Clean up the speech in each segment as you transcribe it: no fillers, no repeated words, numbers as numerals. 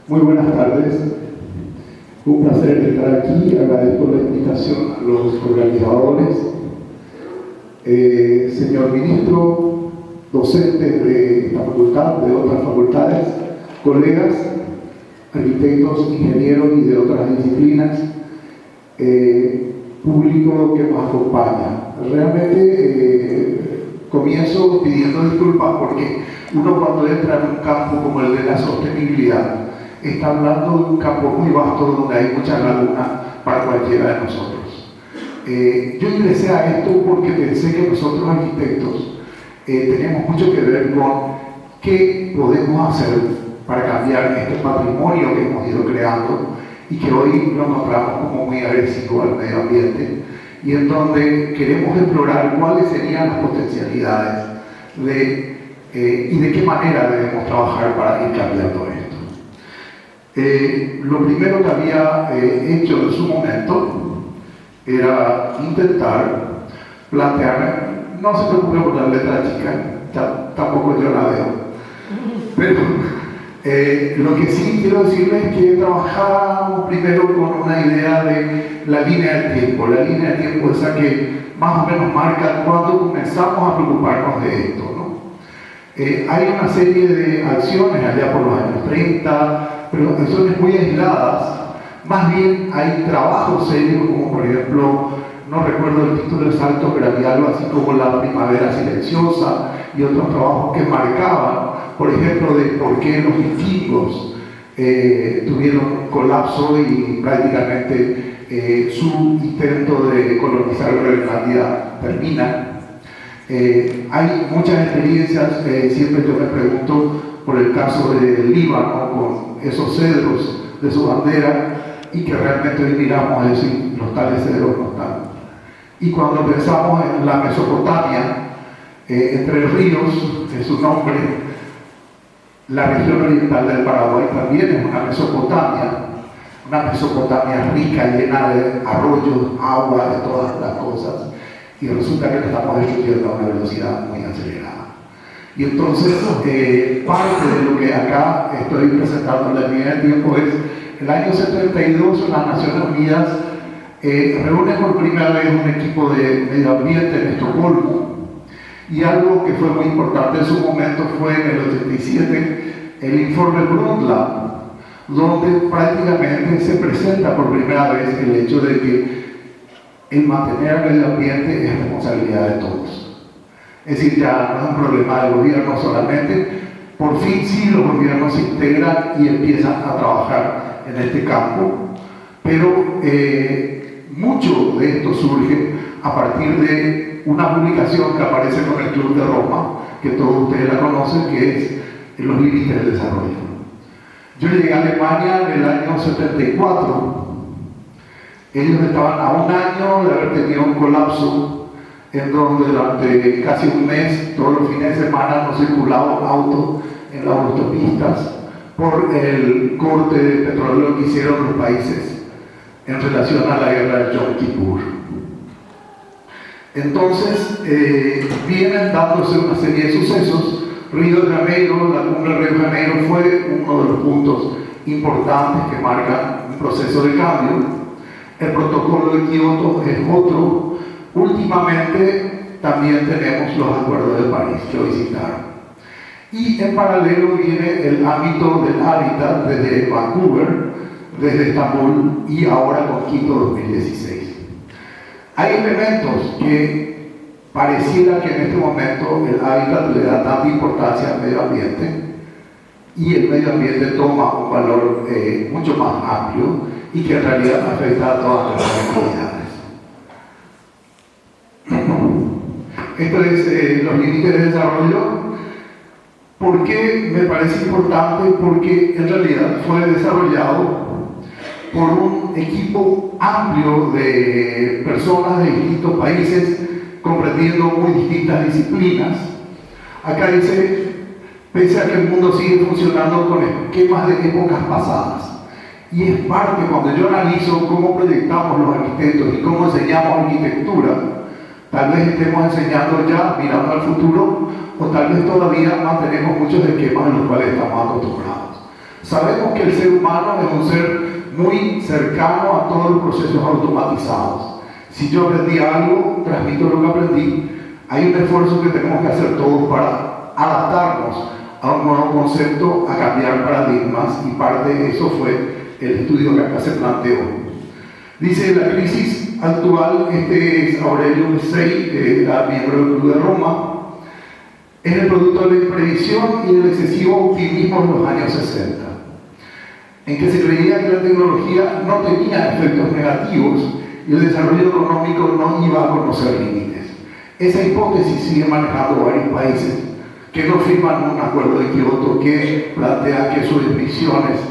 Muy buenas tardes. Un placer estar aquí. Agradezco la invitación a los organizadores. Señor ministro, docentes de esta facultad, de otras facultades, colegas, arquitectos, ingenieros y de otras disciplinas, público que nos acompaña. Realmente comienzo pidiendo disculpas porque uno cuando entra en un campo como el de la sostenibilidad está hablando de un campo muy vasto donde hay mucha laguna para cualquiera de nosotros. Yo ingresé a esto porque pensé que nosotros arquitectos tenemos mucho que ver con qué podemos hacer para cambiar este patrimonio que hemos ido creando y que hoy lo encontramos como muy agresivo al medio ambiente, y en donde queremos explorar cuáles serían las potencialidades y de qué manera debemos trabajar para ir cambiando esto. Lo primero que había hecho en su momento era intentar plantearme, no se preocupe por la letra chica, tampoco yo la veo, pero lo que sí quiero decirles es que trabajamos primero con una idea de la línea del tiempo. La línea del tiempo es esa que más o menos marca cuando comenzamos a preocuparnos de esto, ¿no? Hay una serie de acciones allá por los años 30, pero acciones muy aisladas. Más bien hay trabajos serios, como por ejemplo, no recuerdo el título exacto, pero había algo así como La Primavera Silenciosa y otros trabajos que marcaban, por ejemplo, de por qué los vikingos tuvieron colapso y prácticamente su intento de colonizar Groenlandia termina. Hay muchas experiencias, siempre yo me pregunto por el caso del Líbano, con esos cedros de su bandera, y que realmente hoy miramos eso y los tales cedros no están. Y cuando pensamos en la Mesopotamia, Entre Ríos, es su nombre, la región oriental del Paraguay también es una Mesopotamia rica, llena de arroyos, agua, de todas las cosas, y resulta que la estamos destruyendo a una velocidad muy acelerada. Y entonces, parte de lo que acá estoy presentando en la línea del tiempo es el año 72, las Naciones Unidas reúnen por primera vez un equipo de medio ambiente en Estocolmo, y algo que fue muy importante en su momento fue en el 87 el informe Brundtland, donde prácticamente se presenta por primera vez el hecho de que el mantener el medio ambiente es responsabilidad de todos. Es decir, ya no es un problema del gobierno solamente, por fin sí los gobiernos se integran y empiezan a trabajar en este campo, pero mucho de esto surge a partir de una publicación que aparece con el Club de Roma, que todos ustedes la conocen, que es Los Límites del Desarrollo. Yo llegué a Alemania en el año 74. Ellos estaban a un año de haber tenido un colapso en donde durante casi un mes, todos los fines de semana, no circulaban autos en las autopistas por el corte de petróleo que hicieron los países en relación a la guerra de Yom Kippur. Entonces, vienen dándose una serie de sucesos. Río de Janeiro, la cumbre de Río de Janeiro fue uno de los puntos importantes que marcan un proceso de cambio. El protocolo de Kioto es otro. Últimamente también tenemos los acuerdos de París que hoy citaron. Y en paralelo viene el ámbito del hábitat desde Vancouver, desde Estambul y ahora con Quito 2016. Hay elementos que pareciera que en este momento el hábitat le da tanta importancia al medio ambiente y el medio ambiente toma un valor mucho más amplio y que en realidad afecta a todas las comunidades. Esto es los límites de desarrollo. ¿Por qué me parece importante? Porque en realidad fue desarrollado por un equipo amplio de personas de distintos países, comprendiendo muy distintas disciplinas. Acá dice, pese a que el mundo sigue funcionando con esquemas de épocas pasadas. Y es parte, cuando yo analizo cómo proyectamos los arquitectos y cómo enseñamos arquitectura, tal vez estemos enseñando ya mirando al futuro, o tal vez todavía mantenemos muchos esquemas en los cuales estamos acostumbrados. Sabemos que el ser humano es un ser muy cercano a todos los procesos automatizados. Si yo aprendí algo, transmito lo que aprendí. Hay un esfuerzo que tenemos que hacer todos para adaptarnos a un nuevo concepto, a cambiar paradigmas, y parte de eso fue el estudio que acá se planteó. Dice la crisis actual, este es Aurelio Messei, era miembro del Club de Roma, es el producto de la imprevisión y del excesivo optimismo en los años 60, en que se creía que la tecnología no tenía efectos negativos y el desarrollo económico no iba a conocer límites. Esa hipótesis sigue manejando varios países que no firman un acuerdo de Kioto que plantea que sus emisiones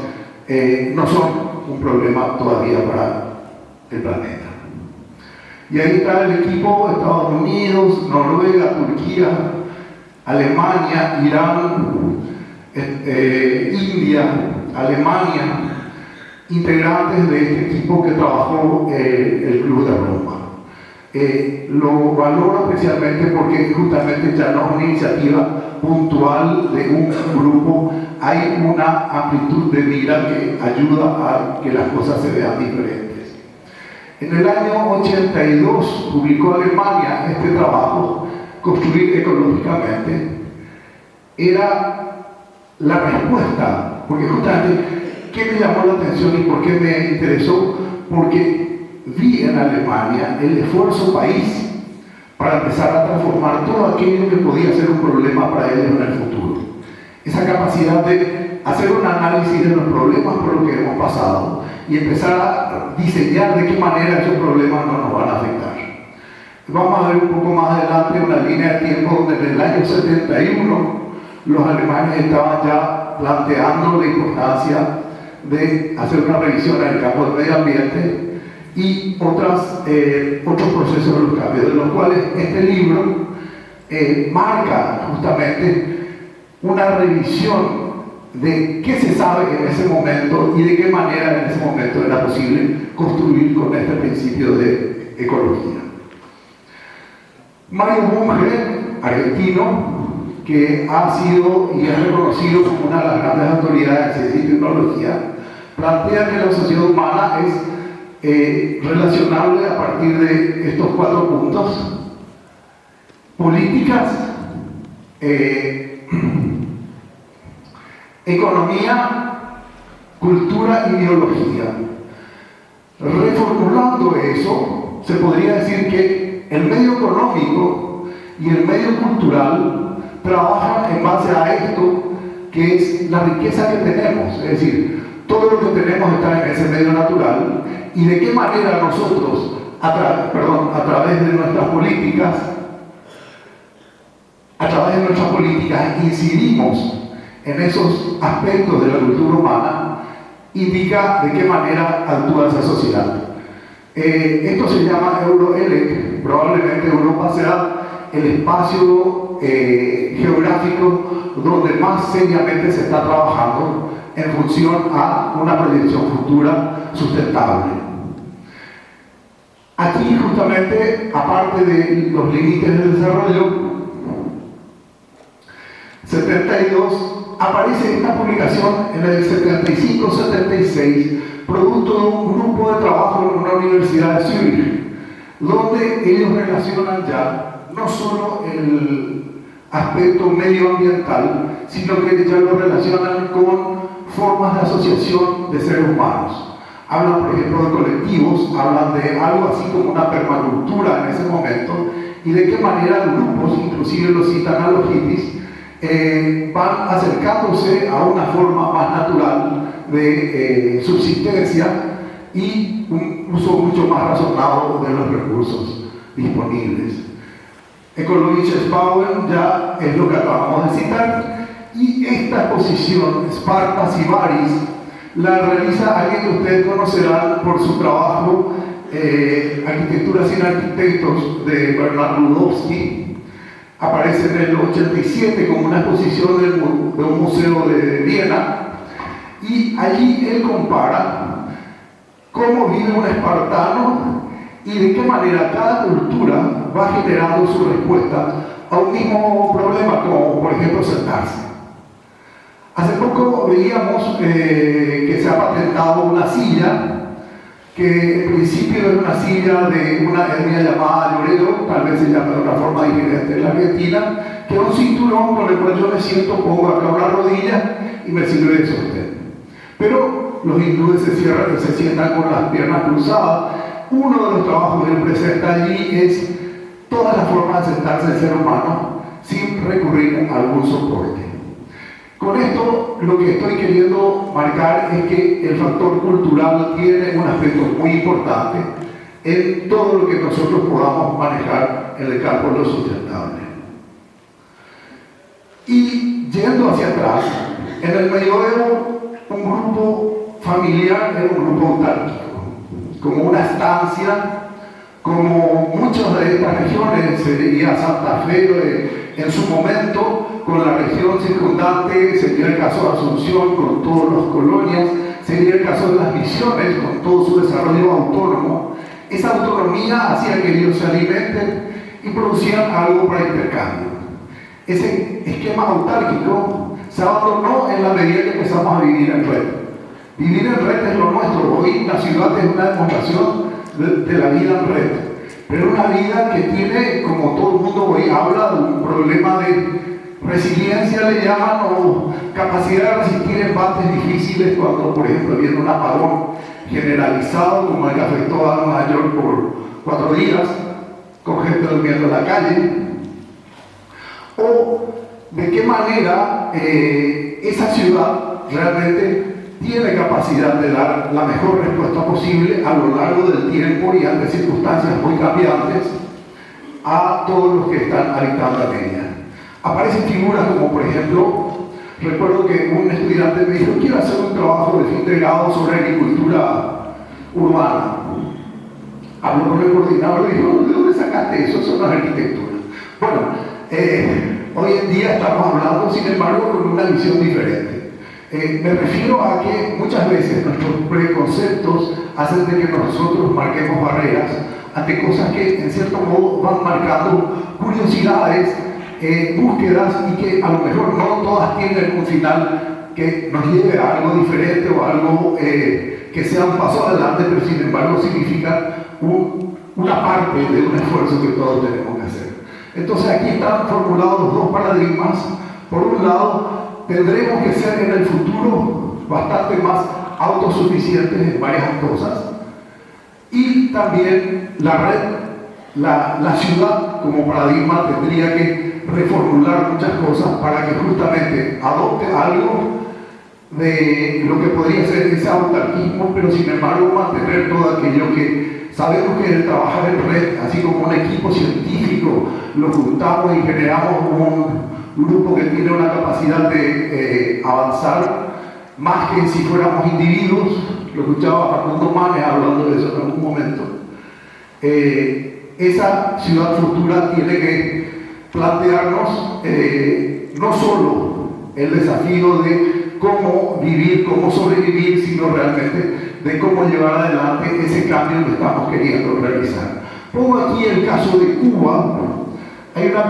no son un problema todavía para el planeta. Y ahí está el equipo: Estados Unidos, Noruega, Turquía, Alemania, Irán, India, Alemania, integrantes de este equipo que trabajó el Club de Roma. Lo valoro especialmente porque justamente ya no es una iniciativa puntual de un grupo, hay una amplitud de mira que ayuda a que las cosas se vean diferentes. En el año 82 publicó Alemania este trabajo, Construir ecológicamente. Era la respuesta, porque justamente, ¿qué me llamó la atención y por qué me interesó? Porque vi en Alemania el esfuerzo país para empezar a transformar todo aquello que podía ser un problema para ellos en el futuro. Esa capacidad de hacer un análisis de los problemas por los que hemos pasado y empezar a diseñar de qué manera esos problemas no nos van a afectar. Vamos a ver un poco más adelante una línea de tiempo donde en el año 71 los alemanes estaban ya planteando la importancia de hacer una revisión en el campo del medio ambiente y otros procesos de los cambios, de los cuales este libro marca justamente una revisión de qué se sabe en ese momento y de qué manera en ese momento era posible construir con este principio de ecología. Mario Bunge, argentino, que ha sido y es reconocido como una de las grandes autoridades en ciencia y tecnología, plantea que la sociedad humana es relacionable a partir de estos 4 puntos: políticas, economía, cultura y biología. Reformulando eso, se podría decir que el medio económico y el medio cultural trabajan en base a esto que es la riqueza que tenemos, es decir, todo lo que tenemos está en ese medio natural, y de qué manera nosotros, a través de nuestras políticas, incidimos en esos aspectos de la cultura humana, indica de qué manera actúa esa sociedad. Esto se llama Euroelec. Probablemente Europa sea el espacio geográfico donde más seriamente se está trabajando en función a una proyección futura sustentable. Aquí justamente, aparte de los límites del desarrollo, 72, aparece esta publicación en el 75-76, producto de un grupo de trabajo en una universidad de Zúrich, donde ellos relacionan ya no solo el aspecto medioambiental, sino que ya lo relacionan con formas de asociación de seres humanos. Hablan, por ejemplo, de colectivos, hablan de algo así como una permacultura en ese momento, y de qué manera grupos, inclusive lo citan a los hippies, van acercándose a una forma más natural de subsistencia y un uso mucho más razonado de los recursos disponibles. Ecologisches Bauen ya es lo que acabamos de citar, y esta exposición, Sparta Sibaris, la realiza alguien que ustedes conocerán por su trabajo Arquitectura sin arquitectos, de Bernard Rudowski. Aparece en el 87 como una exposición de un museo de Viena, y allí él compara cómo vive un espartano y de qué manera cada cultura va generando su respuesta a un mismo problema, como por ejemplo sentarse. Hace poco veíamos que se ha patentado una silla que en principio era una silla de una etnia llamada llorero, tal vez se llama de una forma diferente en la Argentina, que es un cinturón con el cual yo me siento, pongo acá una rodilla y me sirve de sostén. Pero los hindúes se sientan con las piernas cruzadas. Uno de los trabajos que él presenta allí es todas las formas de sentarse del ser humano sin recurrir a algún soporte. Con esto lo que estoy queriendo marcar es que el factor cultural tiene un aspecto muy importante en todo lo que nosotros podamos manejar en el campo de lo sustentable. Y yendo hacia atrás, en el medioevo un grupo familiar era un grupo autárquico, como una estancia, como muchas de estas regiones, se veía Santa Fe en su momento, con la región circundante, sería el caso de Asunción con todas las colonias, sería el caso de las misiones con todo su desarrollo autónomo. Esa autonomía hacía que ellos se alimenten y producían algo para intercambio. Ese esquema autárquico se abandonó en la medida que empezamos a vivir en red. Vivir en red es lo nuestro. Hoy la ciudad es una demostración de la vida en red, pero una vida que tiene, como todo el mundo hoy habla, de un problema de resiliencia, le llaman, o capacidad de resistir embates difíciles cuando, por ejemplo, viene un apagón generalizado como el que afectó a Nueva York por 4 días, con gente durmiendo en la calle, o de qué manera esa ciudad realmente tiene capacidad de dar la mejor respuesta posible a lo largo del tiempo y ante circunstancias muy cambiantes a todos los que están habitando en ella. Aparecen figuras como, por ejemplo, recuerdo que un estudiante me dijo: quiero hacer un trabajo de fin de grado sobre agricultura urbana. Habló con el coordinador y dijo: ¿de dónde sacaste eso? Eso no es arquitectura. Bueno, hoy en día estamos hablando, sin embargo, con una visión diferente. Me refiero a que muchas veces nuestros preconceptos hacen de que nosotros marquemos barreras ante cosas que en cierto modo van marcando curiosidades, búsquedas, y que a lo mejor no todas tienen un final que nos lleve a algo diferente o algo que sea un paso adelante, pero sin embargo significa una parte de un esfuerzo que todos tenemos que hacer. Entonces aquí están formulados los dos paradigmas. Por un lado, tendremos que ser en el futuro bastante más autosuficientes en varias cosas, y también la red, la ciudad como paradigma tendría que reformular muchas cosas para que justamente adopte algo de lo que podría ser ese autarquismo, pero sin embargo mantener todo aquello que sabemos que el trabajar en red, así como un equipo científico, lo juntamos y generamos un grupo que tiene una capacidad de avanzar más que si fuéramos individuos. Lo escuchaba Facundo Manes hablando de eso en algún momento. Esa ciudad futura tiene que plantearnos no solo el desafío de cómo vivir, cómo sobrevivir, sino realmente de cómo llevar adelante ese cambio que estamos queriendo realizar. Pongo aquí el caso de Cuba. Hay una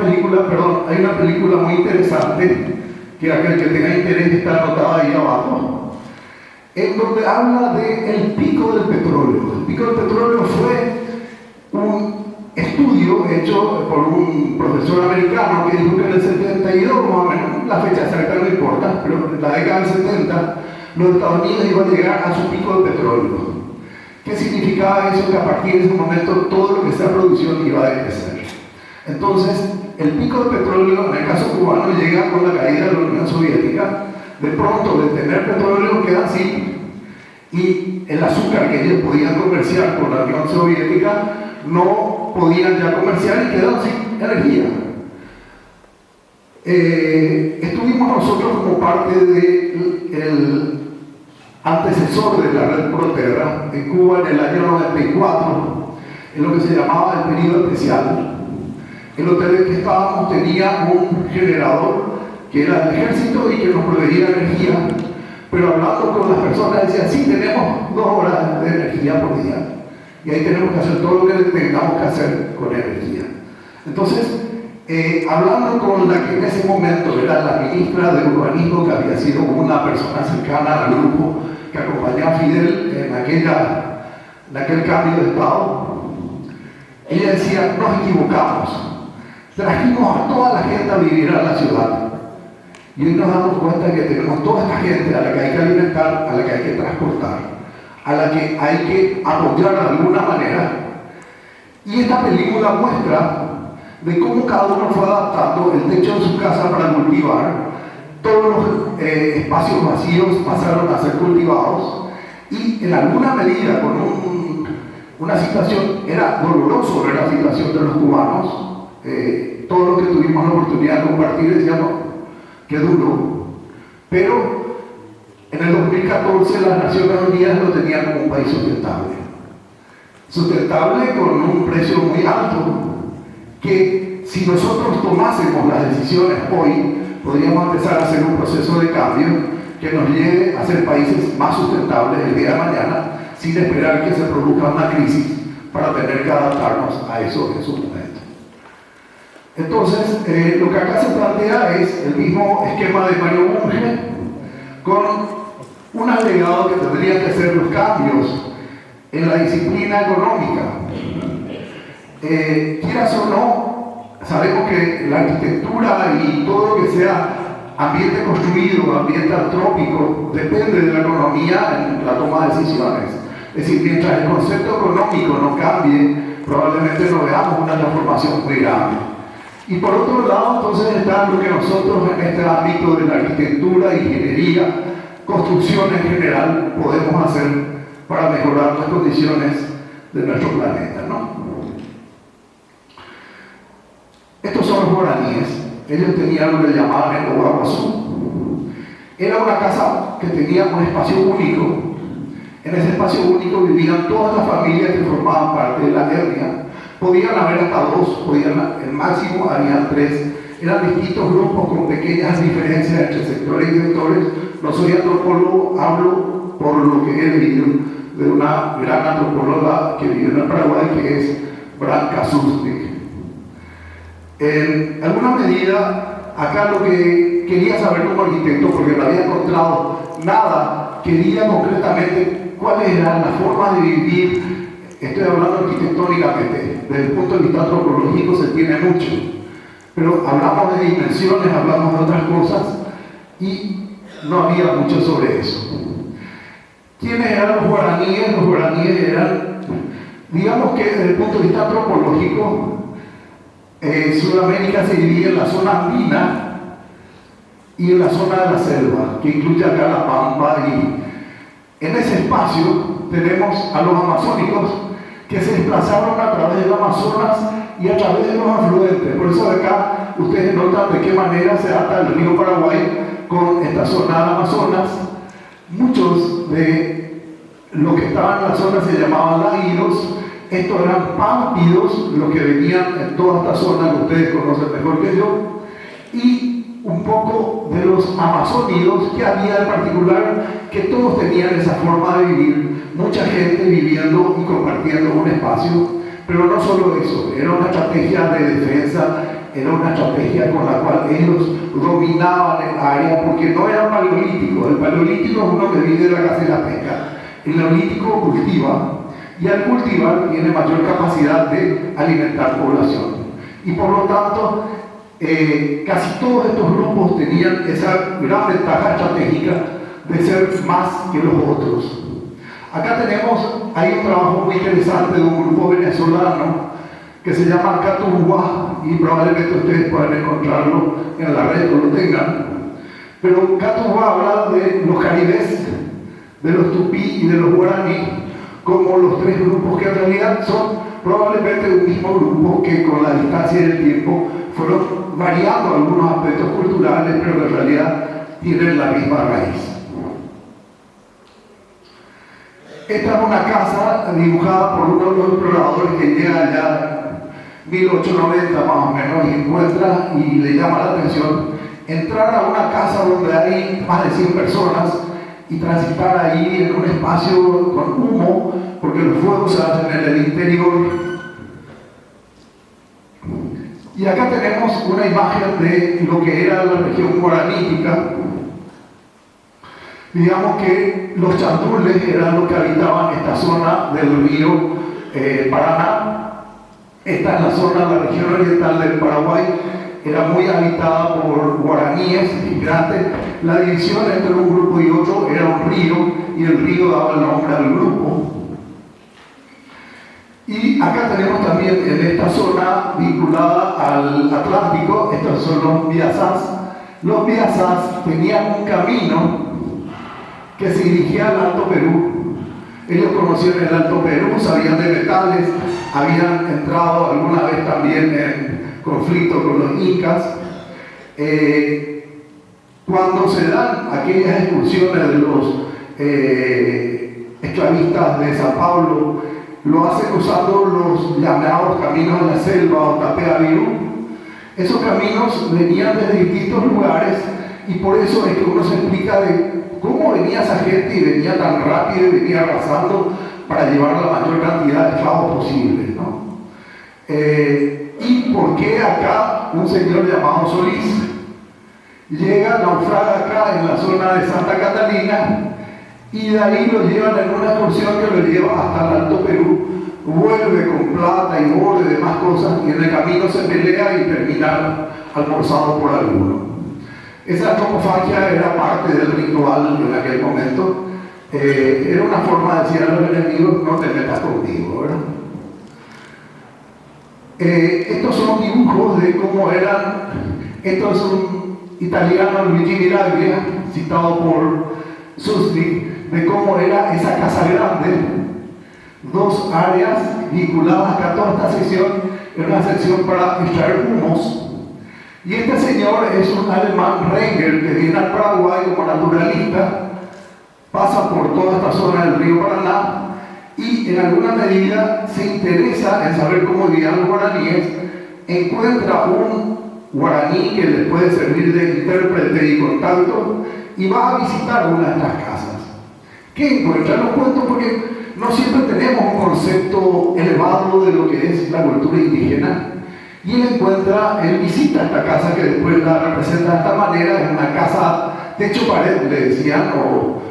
película muy interesante, que aquel que tenga interés está anotada ahí abajo, en donde habla del pico del petróleo. El pico del petróleo fue un estudio hecho por un profesor americano que dijo que en el 72, más o menos, la fecha exacta no importa, pero en la década del 70, los Estados Unidos iban a llegar a su pico de petróleo. ¿Qué significaba eso? Que a partir de ese momento todo lo que sea producción iba a decrecer. Entonces, el pico de petróleo, en el caso cubano, llega con la caída de la Unión Soviética. De pronto, de tener petróleo quedan sin, y el azúcar que ellos podían comerciar con la Unión Soviética no podían ya comerciar y quedaron sin energía. Estuvimos nosotros como parte del antecesor de la red Proterra en Cuba en el año 94, en lo que se llamaba el periodo especial. El hotel en que estábamos tenía un generador que era del ejército y que nos proveía energía, pero hablando con las personas decían: sí, tenemos 2 horas de energía por día y ahí tenemos que hacer todo lo que tengamos que hacer con energía. Entonces, hablando con la que en ese momento era la ministra de Urbanismo, que había sido una persona cercana al grupo que acompañaba a Fidel en aquel cambio de Estado, ella decía: nos equivocamos, trajimos a toda la gente a vivir a la ciudad y hoy nos damos cuenta que tenemos toda esta gente a la que hay que alimentar, a la que hay que transportar, a la que hay que apoyar de alguna manera. Y esta película muestra de cómo cada uno fue adaptando el techo de su casa para cultivar, todos los espacios vacíos pasaron a ser cultivados, y en alguna medida, con una situación, era doloroso ver la situación de los cubanos, todos los que tuvimos la oportunidad de compartir decíamos: qué duro, pero en el 2014 las Naciones Unidas lo tenían como un país sustentable con un precio muy alto, que si nosotros tomásemos las decisiones hoy, podríamos empezar a hacer un proceso de cambio que nos lleve a ser países más sustentables el día de mañana, sin esperar que se produzca una crisis para tener que adaptarnos a eso en su momento. Entonces, lo que acá se plantea es el mismo esquema de Mario Bunge, con un agregado que tendría que ser los cambios en la disciplina económica. Quieras o no, sabemos que la arquitectura y todo lo que sea ambiente construido, ambiente antrópico, depende de la economía en la toma de decisiones. Es decir, mientras el concepto económico no cambie, probablemente no veamos una transformación muy grande. Y por otro lado, entonces está lo que nosotros en este ámbito de la arquitectura, ingeniería, construcción en general, podemos hacer para mejorar las condiciones de nuestro planeta, ¿no? Estos son los guaraníes. Ellos tenían lo que llamaban el Ogaguazú. Era una casa que tenía un espacio único. En ese espacio único vivían todas las familias que formaban parte de la etnia. Podían haber hasta dos, el máximo habían tres. Eran distintos grupos con pequeñas diferencias entre sectores y sectores. No soy antropólogo, hablo por lo que he leído de una gran antropóloga que vive en el Paraguay, que es Branka Susnik. En alguna medida, acá lo que quería saber como arquitecto, porque no había encontrado nada, quería concretamente cuáles eran las formas de vivir. Estoy hablando arquitectónicamente, desde el punto de vista antropológico se tiene mucho, pero hablamos de dimensiones, hablamos de otras cosas y no había mucho sobre eso. ¿Quiénes eran los guaraníes? Los guaraníes eran, digamos que desde el punto de vista antropológico, Sudamérica se divide en la zona andina y en la zona de la selva, que incluye acá la pampa, y en ese espacio tenemos a los amazónicos que se desplazaron a través del Amazonas y a través de los afluentes. Por eso acá ustedes notan de qué manera se ata el río Paraguay con esta zona del Amazonas. Muchos de los que estaban en la zona se llamaban laguiros. Estos eran pámpidos, los que venían en toda esta zona que ustedes conocen mejor que yo, y un poco de los amazónidos que había en particular, que todos tenían esa forma de vivir, mucha gente viviendo y compartiendo un espacio, pero no solo eso, era una estrategia de defensa, era una estrategia con la cual ellos dominaban el área, porque no era paleolítico. El paleolítico es uno que vive de la caza y la pesca, el neolítico cultiva, y al cultivar tiene mayor capacidad de alimentar población. Y por lo tanto, casi todos estos grupos tenían esa gran ventaja estratégica de ser más que los otros. Acá hay un trabajo muy interesante de un grupo venezolano que se llama Catubwa, y probablemente ustedes puedan encontrarlo en la red o lo tengan. Pero Catubwa habla de los caribes, de los tupí y de los guaraní, como los tres grupos que en realidad son probablemente un mismo grupo que con la distancia y el tiempo fueron variando algunos aspectos culturales, pero en realidad tienen la misma raíz. Esta es una casa dibujada por uno de los exploradores que llega allá en 1890 más o menos y encuentra y le llama la atención entrar a una casa donde hay más de 100 personas y transitar ahí en un espacio con humo, porque los fuegos se hacen en el interior. Y acá tenemos una imagen de lo que era la región guaranítica. Digamos que los chandules eran los que habitaban esta zona del río Paraná. Esta es la zona, la región oriental del Paraguay, era muy habitada por guaraníes migrantes. La división entre un grupo y otro era un río, y el río daba el nombre al grupo. Y acá tenemos también en esta zona vinculada al Atlántico, estos son los biasás. Los biasás tenían un camino que se dirigía al Alto Perú. Ellos conocían el Alto Perú, sabían de metales, habían entrado alguna vez también en conflicto con los incas. Cuando se dan aquellas excursiones de los esclavistas de San Pablo, lo hacen usando los llamados caminos de la selva o Tapeavirú. Esos caminos venían desde distintos lugares, y por eso es que uno se explica de cómo venía esa gente, y venía tan rápido y venía arrasando para llevar la mayor cantidad de esclavos posible, ¿no? Y por qué acá un señor llamado Solís llega, naufraga acá en la zona de Santa Catalina, y de ahí lo llevan en una excursión que lo lleva hasta el Alto Perú, vuelve con plata y oro y demás cosas, y en el camino se pelea y termina almorzado por alguno. Esa antropofagia era parte del ritual en aquel momento. Era una forma de decir a los enemigos: no te metas conmigo, ¿verdad? Estos son dibujos de cómo eran. Esto es un italiano, Luigi Miraglia, citado por Susni, de cómo era esa casa grande. Dos áreas vinculadas acá. Toda esta sección era una sección para extraer humos. Y este señor es un alemán, Rengel, que viene al Paraguay como naturalista, pasa por toda esta zona del río Paraná, y en alguna medida se interesa en saber cómo vivían los guaraníes. Encuentra un guaraní que le puede servir de intérprete y contacto, y va a visitar una de estas casas. ¿Qué encuentra? Lo cuento porque no siempre tenemos un concepto elevado de lo que es la cultura indígena. Y él visita esta casa, que después la representa de esta manera. Es una casa techo pared, le decían, o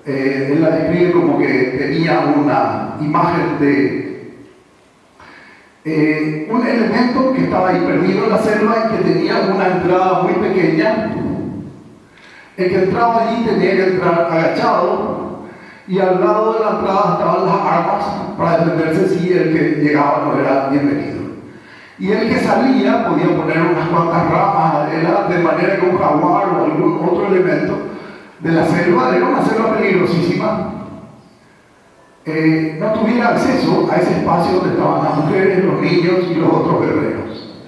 él la describe como que tenía una imagen de un elemento que estaba ahí perdido en la selva y que tenía una entrada muy pequeña. El que entraba allí tenía que entrar agachado, y al lado de la entrada estaban las armas para defenderse si el que llegaba no era bienvenido. Y el que salía podía poner unas cuantas ramas de manera que un jaguar o algún otro elemento de la selva, era una selva peligrosísima, no tuviera acceso a ese espacio donde estaban las mujeres, los niños y los otros guerreros.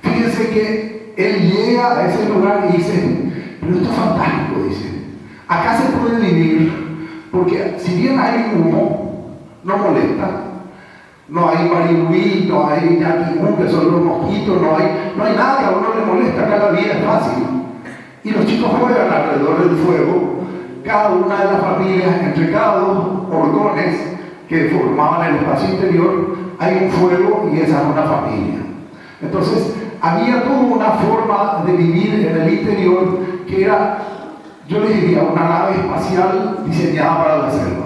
Fíjense que él llega a ese lugar y dice: pero esto es fantástico, dice. Acá se puede vivir, porque si bien hay humo, no molesta. No hay marihuí, no hay yaquimú, que son los mosquitos, no hay nada que a uno le molesta. Acá la vida es fácil. Y los chicos juegan alrededor del fuego, cada una de las familias, entre cada dos horcones que formaban el espacio interior, hay un fuego, y esa es una familia. Entonces, había toda una forma de vivir en el interior que era, yo les diría, una nave espacial diseñada para la selva.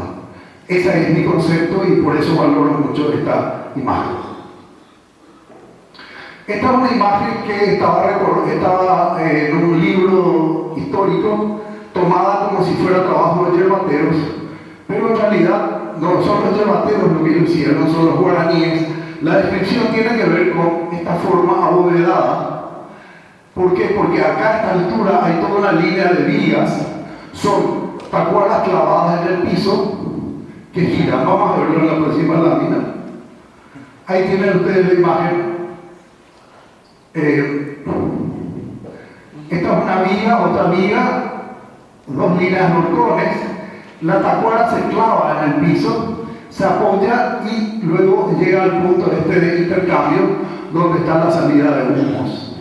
Ese es mi concepto, y por eso valoro mucho esta imagen. Esta es una imagen que estaba en un libro histórico, tomada como si fuera trabajo de yerbateros, pero en realidad no son los yerbateros lo que ellos hicieron, son los guaraníes. La descripción tiene que ver con esta forma abovedada. ¿Por qué? Porque acá a esta altura hay toda una línea de vigas, son tacuaras clavadas en el piso, que gira. Vamos a verlo en la próxima lámina. Ahí tienen ustedes la imagen. Esta es una viga, otra viga, dos líneas de horcones. La tacuara se clava en el piso, se apoya, y luego llega al punto de intercambio donde está la salida de humos.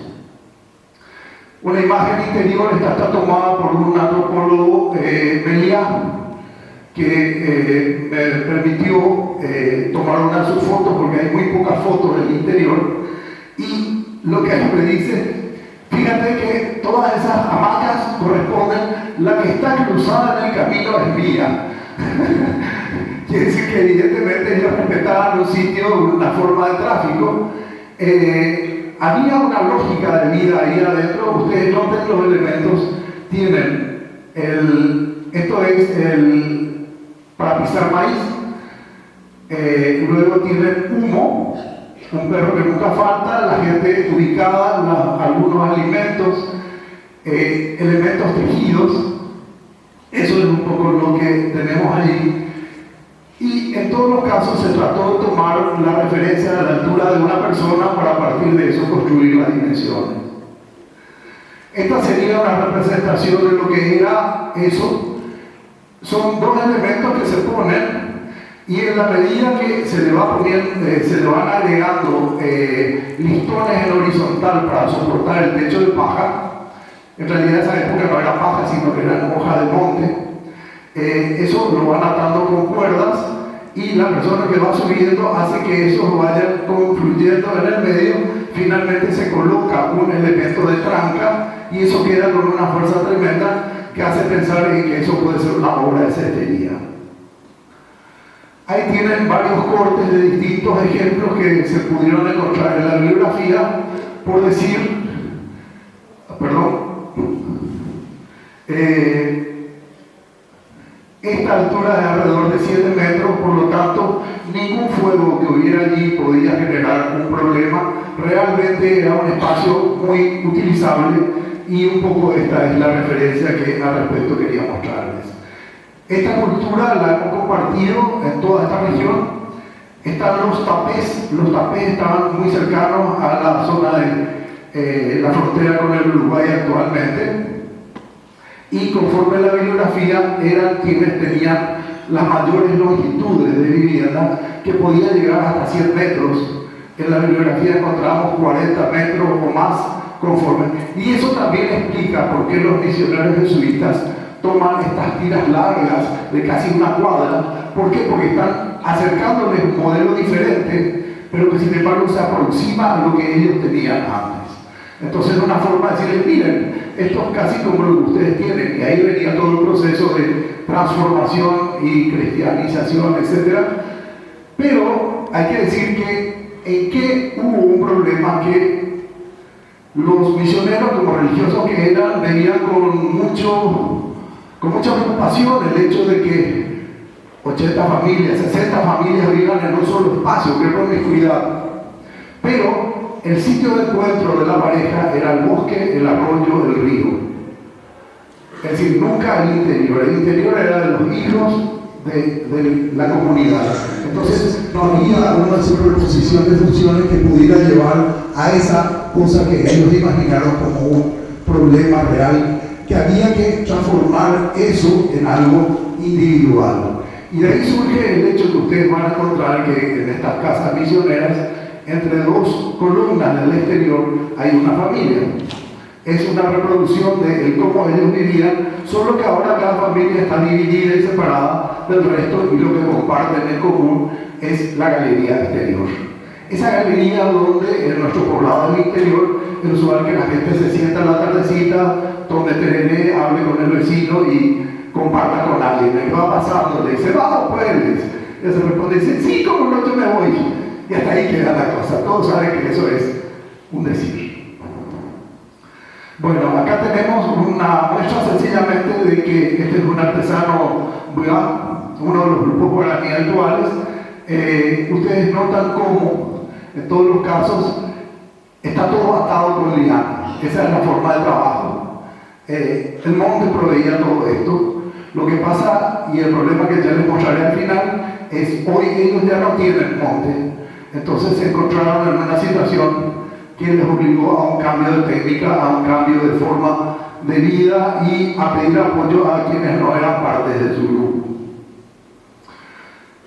Una imagen interior, esta está tomada por un antropólogo, Meliá, que me permitió tomar una de sus fotos, porque hay muy pocas fotos del interior, y lo que me dice, fíjate que todas esas hamacas corresponden, la que está cruzada en el camino es mía. Quiere decir que evidentemente ellos respetaban un sitio, una forma de tráfico. Había una lógica de vida ahí adentro. Ustedes noten los elementos, tienen esto es para pisar maíz, luego tienen humo, un perro que nunca falta, la gente ubicada, algunos alimentos, elementos tejidos. Eso es un poco lo que tenemos ahí. Y en todos los casos se trató de tomar la referencia de la altura de una persona para a partir de eso construir las dimensiones. Esta sería una representación de lo que era eso. Son dos elementos que se ponen y en la medida que se le va poniendo, se le van agregando listones en horizontal para soportar el techo de paja. En realidad esa época no era paja, sino que eran hojas de monte. Eso lo van atando con cuerdas y la persona que va subiendo hace que eso vaya confluyendo en el medio. Finalmente se coloca un elemento de tranca y eso queda con una fuerza tremenda que hace pensar en que eso puede ser una obra de cestería. Ahí tienen varios cortes de distintos ejemplos que se pudieron encontrar en la bibliografía, por decir, esta altura de alrededor de 7 metros, por lo tanto, ningún fuego que hubiera allí podía generar un problema. Realmente era un espacio muy utilizable y un poco esta es la referencia que al respecto quería mostrarles. Esta cultura la hemos compartido en toda esta región. Están los tapés estaban muy cercanos a la zona de la frontera con el Uruguay actualmente. Y conforme la bibliografía eran quienes tenían las mayores longitudes de vivienda, que podía llegar hasta 100 metros. En la bibliografía encontramos 40 metros o más conforme. Y eso también explica por qué los misioneros jesuitas toman estas tiras largas de casi una cuadra. ¿Por qué? Porque están acercándoles un modelo diferente, pero que sin embargo se aproxima a lo que ellos tenían antes. Entonces es una forma de decirles, miren, esto es casi como lo que ustedes tienen, y ahí venía todo el proceso de transformación y cristianización, etc. Pero hay que decir que en qué hubo un problema que los misioneros, como religiosos que eran, veían con mucha preocupación el hecho de que 80 familias, 60 familias vivan en un solo espacio, qué promiscuidad. Pero el sitio de encuentro de la pareja era el bosque, el arroyo, el río. Es decir, nunca el interior. El interior era de los hijos de la comunidad. Entonces no había una superposición de funciones que pudiera llevar a esa cosa que ellos imaginaron como un problema real, que había que transformar eso en algo individual. Y de ahí surge el hecho que ustedes van a encontrar que en estas casas misioneras, entre dos columnas del exterior, hay una familia. Es una reproducción de cómo ellos vivían, solo que ahora cada familia está dividida y separada del resto, y lo que comparten en común es la galería exterior. Esa galería donde en nuestro poblado del interior es usual que la gente se sienta en la tardecita, tome tereré, hable con el vecino y comparta con alguien. ¿Qué va pasando? Le dice, vamos pues. Y se responde, dice, sí, como no, yo me voy. Y hasta ahí queda la cosa. Todos saben que eso es un decir. Bueno, acá tenemos una muestra sencillamente de que este es un artesano Buá, uno de los grupos guaraní actuales. Ustedes notan cómo, en todos los casos, está todo atado con liana. Esa es la forma de trabajo. El monte proveía todo esto. Lo que pasa, y el problema que ya les mostraré al final, es hoy ellos ya no tienen monte. Entonces se encontraron en una situación que les obligó a un cambio de técnica, a un cambio de forma de vida y a pedir apoyo a quienes no eran parte de su grupo.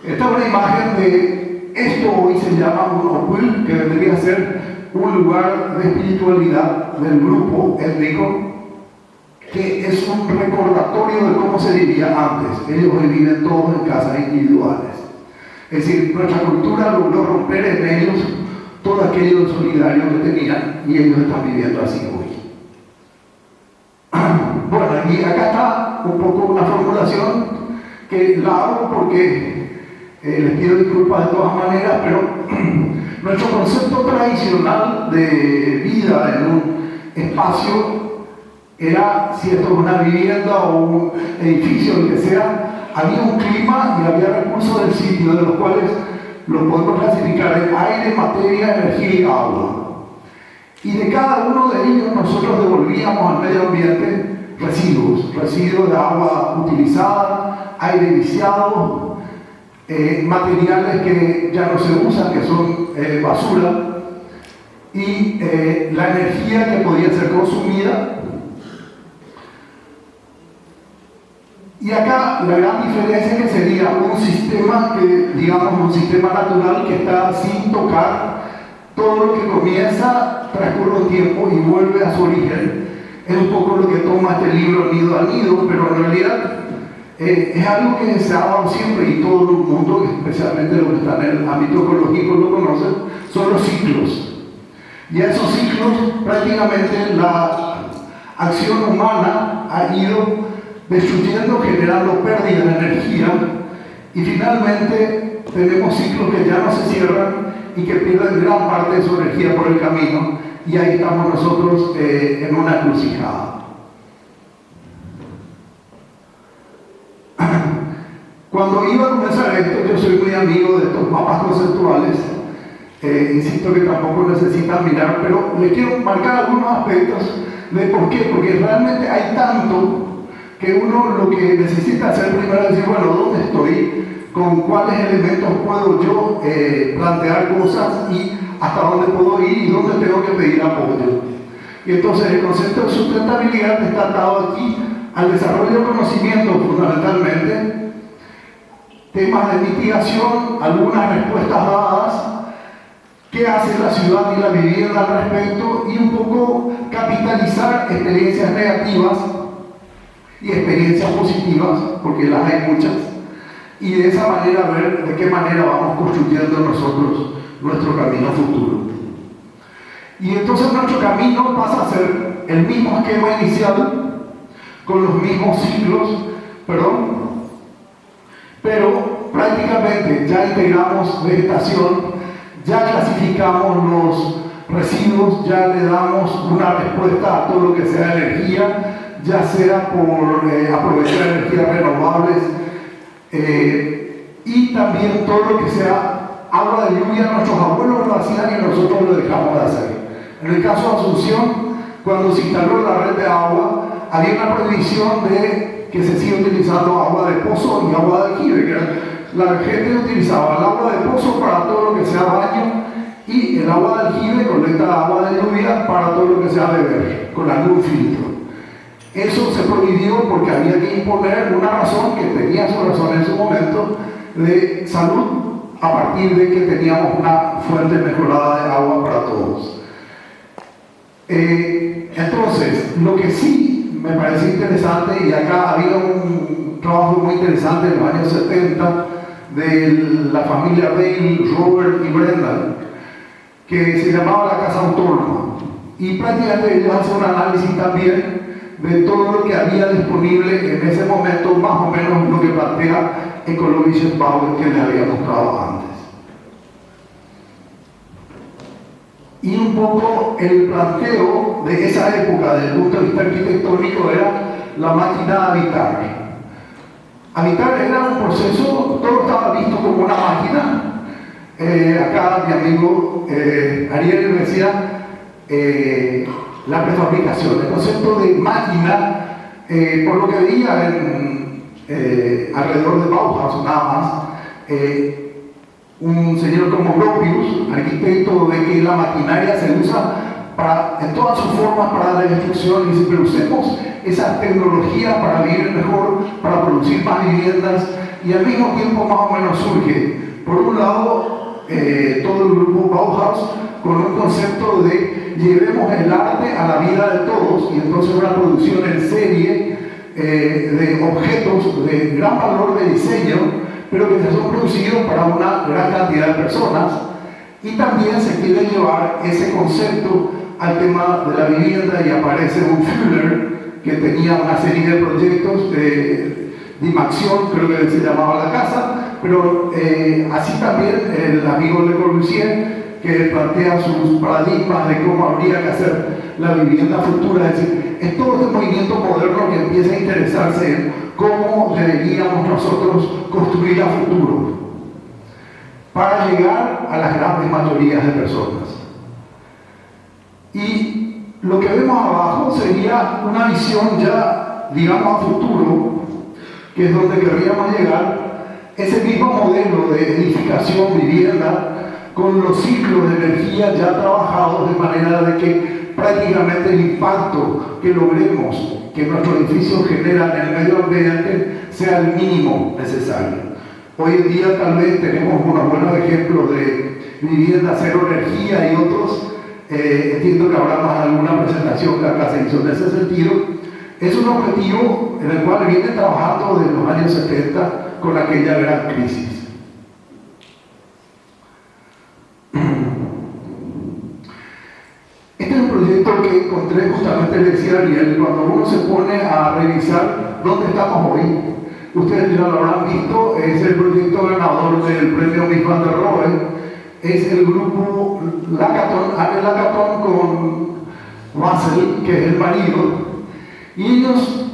Esta es una imagen de esto hoy se llama un opul, que debería ser un lugar de espiritualidad del grupo étnico, que es un recordatorio de cómo se vivía antes. Ellos viven todos en casas individuales. Es decir, nuestra cultura logró romper en ellos todo aquello solidario que tenían, y ellos están viviendo así hoy. Bueno, y acá está un poco una formulación que la hago porque les pido disculpas de todas maneras, pero nuestro concepto tradicional de vida en un espacio era, si esto es una vivienda o un edificio, lo que sea, había un clima y había recursos del sitio, de los cuales los podemos clasificar en aire, materia, energía y agua. Y de cada uno de ellos nosotros devolvíamos al medio ambiente residuos de agua utilizada, aire viciado, materiales que ya no se usan, que son basura, y la energía que podía ser consumida. Y acá la gran diferencia es que sería un sistema que, digamos, un sistema natural que está sin tocar. Todo lo que comienza transcurre un tiempo y vuelve a su origen. Es un poco lo que toma este libro Nido a Nido, pero en realidad es algo que se ha dado siempre, y todo el mundo, especialmente los que están en el ámbito ecológico, lo conocen, son los ciclos. Y a esos ciclos prácticamente la acción humana ha ido destruyendo, generando pérdida de energía, y finalmente tenemos ciclos que ya no se cierran y que pierden gran parte de su energía por el camino, y ahí estamos nosotros en una encrucijada. Cuando iba a comenzar esto, yo soy muy amigo de estos mapas conceptuales, insisto que tampoco necesitan mirar, pero les quiero marcar algunos aspectos de por qué, porque realmente hay tanto que uno lo que necesita hacer primero es decir, bueno, ¿dónde estoy? ¿Con cuáles elementos puedo yo plantear cosas? Y hasta dónde puedo ir y dónde tengo que pedir apoyo. Y entonces el concepto de sustentabilidad está atado aquí al desarrollo del conocimiento, fundamentalmente, temas de mitigación, algunas respuestas dadas, qué hace la ciudad y la vivienda al respecto, y un poco capitalizar experiencias negativas y experiencias positivas, porque las hay muchas, y de esa manera ver de qué manera vamos construyendo nosotros nuestro camino futuro. Y entonces nuestro camino pasa a ser el mismo esquema inicial, con los mismos ciclos, pero prácticamente ya integramos vegetación, ya clasificamos los residuos, ya le damos una respuesta a todo lo que sea energía, ya sea por aprovechar energías renovables, y también todo lo que sea agua de lluvia. Nuestros abuelos lo hacían y nosotros lo dejamos de hacer. En el caso de Asunción, cuando se instaló la red de agua, había una prohibición de que se siga utilizando agua de pozo y agua de aljibe. La gente utilizaba el agua de pozo para todo lo que sea baño, y el agua de aljibe colecta agua de lluvia para todo lo que sea beber, con algún filtro. Eso se prohibió porque había que imponer una razón que tenía su razón en su momento de salud, a partir de que teníamos una fuente mejorada de agua para todos. Entonces, lo que sí me parece interesante, y acá había un trabajo muy interesante en los años 70 de la familia Bale, Robert y Brendan, que se llamaba la Casa Autónoma, y prácticamente ellos hacen un análisis también de todo lo que había disponible en ese momento, más o menos lo que plantea Ecolovision Bauer, que les había mostrado antes. Y un poco el planteo de esa época, desde el punto de vista arquitectónico, era la máquina de habitar. Habitar era un proceso, todo estaba visto como una máquina. Acá mi amigo Ariel me decía la prefabricación, el concepto de máquina, por lo que veía alrededor de Bauhaus, nada más, un señor como Gropius, arquitecto, ve que la maquinaria se usa en todas sus formas para la destrucción, y dice, pero usemos esa tecnología para vivir mejor, para producir más viviendas, y al mismo tiempo más o menos surge, por un lado, todo el grupo Bauhaus con un concepto de llevemos el arte a la vida de todos, y entonces una producción en serie de objetos de gran valor de diseño, pero que se son producidos para una gran cantidad de personas, Y también se quiere llevar ese concepto al tema de la vivienda y aparece un Fuller que tenía una serie de proyectos de Dimaxion, creo que se llamaba la casa, pero así también el amigo Le Corbusier, que plantea sus paradigmas de cómo habría que hacer la vivienda futura. Es decir, es todo este movimiento moderno que empieza a interesarse en cómo deberíamos nosotros construir a futuro para llegar a las grandes mayorías de personas. Y lo que vemos abajo sería una visión ya, digamos, a futuro, que es donde querríamos llegar, ese mismo modelo de edificación, vivienda, con los ciclos de energía ya trabajados de manera de que prácticamente el impacto que logremos que nuestros edificios generan en el medio ambiente sea el mínimo necesario. Hoy en día tal vez tenemos unos buenos ejemplos de vivienda cero energía y otros. Entiendo que habrá más alguna presentación que acá se hizo en ese sentido. Es un objetivo en el cual viene trabajando desde los años 70 con aquella gran crisis. Este es un proyecto que encontré, justamente le decía Ariel, cuando uno se pone a revisar dónde estamos hoy. Ustedes ya lo habrán visto, es el proyecto ganador del premio Mies van der Rohe. Es el grupo Lacaton, Lacaton con Russell, que es el marido, y ellos